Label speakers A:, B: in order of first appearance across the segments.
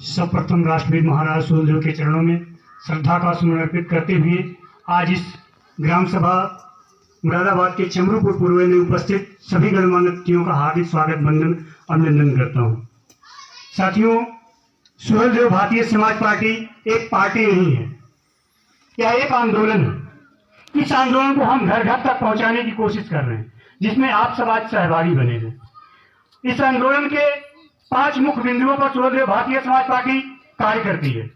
A: सर्वप्रथम राष्ट्रपति महाराज सुहेलदेव के चरणों में श्रद्धा का सुमन अर्पित करते हुए आज इस ग्राम सभा मुरादाबाद के चमरूपुर पूर्व में उपस्थित सभी गणमान्य व्यक्तियों का हार्दिक स्वागत वंदन अभिनंदन करता हूँ। साथियों, सुहेलदेव भारतीय समाज पार्टी एक पार्टी नहीं है, यह एक आंदोलन है। इस आंदोलन को हम घर घर तक पहुंचाने की कोशिश कर रहे हैं, जिसमें आप सब आज सहभागी बने हैं। इस आंदोलन के 5 मुख्य बिंदुओं पर सुहेलदेव भारतीय समाज पार्टी कार्य करती है।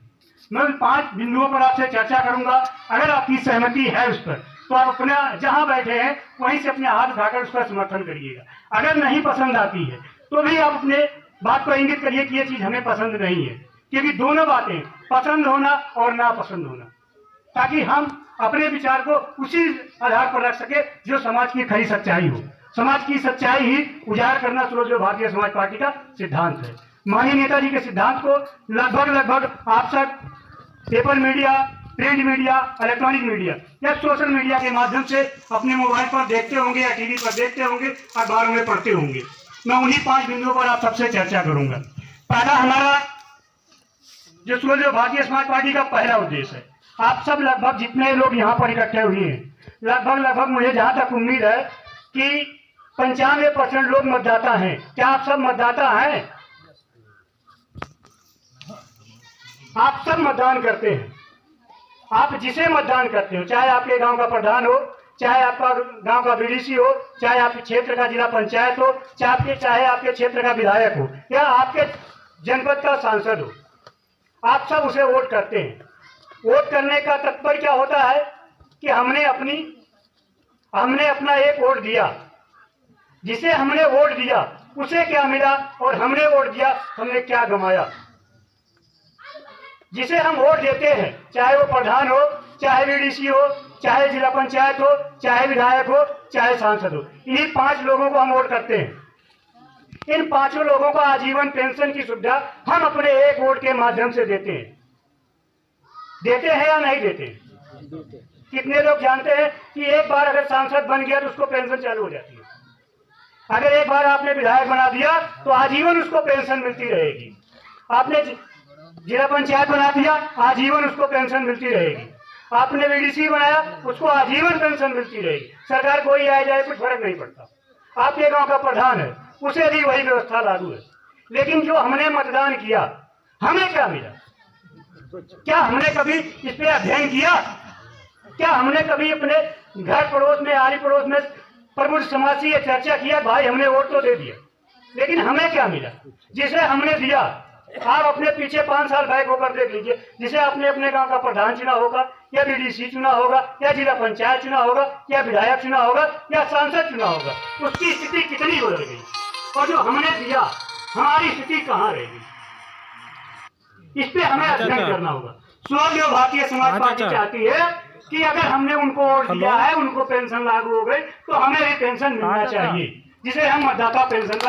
A: मैं उन 5 बिंदुओं पर आपसे चर्चा करूंगा। अगर आपकी सहमति है उस पर, तो आप अपना जहां बैठे हैं वहीं से अपने हाथ उठाकर उस पर समर्थन करिएगा। अगर नहीं पसंद आती है तो भी आप अपने बात को इंगित करिए कि ये चीज हमें पसंद नहीं है, क्योंकि दोनों बातें, पसंद होना और नापसंद होना, ताकि हम अपने विचार को उसी आधार पर रख सके जो समाज की खरी सच्चाई हो। समाज की सच्चाई ही उजागर करना सुहेलदेव भारतीय समाज पार्टी का सिद्धांत है। माननीय नेताजी के सिद्धांत को लगभग आप सब paper media, print media, electronic media या सोशल मीडिया के माध्यम से अपने मोबाइल पर देखते होंगे या टीवी पर देखते होंगे, अखबारों में पढ़ते होंगे। मैं उन्हीं 5 बिंदुओं पर आप सबसे चर्चा करूंगा। पहला, हमारा जो सुहेलदेव भारतीय समाज पार्टी का पहला उद्देश्य है, आप सब लगभग जितने लोग यहाँ पर इकट्ठे हुए हैं, लगभग मुझे जहां तक उम्मीद है कि 95% लोग मतदाता हैं। क्या आप सब मतदाता हैं? आप सब मतदान करते हैं। आप जिसे मतदान करते हो, चाहे आपके गांव का प्रधान हो, चाहे आपका गांव का बीडीसी हो, चाहे आपके क्षेत्र का जिला पंचायत हो, चाहे आपके क्षेत्र का विधायक हो, या आपके जनपद का सांसद हो, आप सब उसे वोट करते हैं। वोट करने का तात्पर्य क्या होता है कि हमने अपना एक वोट दिया। जिसे हमने वोट दिया उसे क्या मिला, और हमने वोट दिया हमने क्या गंवाया। जिसे हम वोट देते हैं, चाहे वो प्रधान हो, चाहे बीडीसी हो, चाहे जिला पंचायत हो, चाहे विधायक हो, चाहे सांसद हो, इन्हीं 5 लोगों को हम वोट करते हैं। इन 5 लोगों को आजीवन पेंशन की सुविधा हम अपने एक वोट के माध्यम से देते हैं। देते हैं या नहीं देते? कितने लोग जानते हैं कि एक बार अगर सांसद बन गया तो उसको पेंशन चालू हो जाती है। अगर एक बार आपने विधायक बना दिया तो आजीवन उसको पेंशन मिलती रहेगी। आपने जिला पंचायत बना दिया, आजीवन उसको पेंशन मिलती रहेगी। आपने बीडीसी बनाया, उसको आजीवन पेंशन मिलती रहेगी। सरकार कोई आए जाए कुछ फर्क नहीं पड़ता। आपके गांव का प्रधान है, उसे भी वही व्यवस्था लागू है। लेकिन जो हमने मतदान किया, हमें क्या मिला? क्या हमने कभी इस पे अध्ययन किया? क्या हमने कभी अपने घर पड़ोस में, आली पड़ोस में प्रबुद्ध समाज से यह चर्चा किया, भाई हमने वोट तो दे दिया, लेकिन हमें क्या मिला? जिसे हमने दिया, आप अपने पीछे 5 साल बैक होकर देख लीजिए। जिसे आपने अपने गांव का प्रधान चुना होगा, या बीडीसी चुना होगा, या जिला पंचायत चुना होगा, या विधायक चुना होगा, या सांसद चुना होगा, उसकी स्थिति कितनी बदल गई, और जो हमने दिया हमारी स्थिति कहाँ रहेगी? इस पे हमें अध्ययन करना होगा। सुहेलदेव भारतीय समाज पार्टी चाहती है कि अगर हमने उनको वोट दिया है, उनको पेंशन लागू हो गई, तो हमें भी पेंशन मिलना चाहिए, जिसे हम मतदाता पेंशन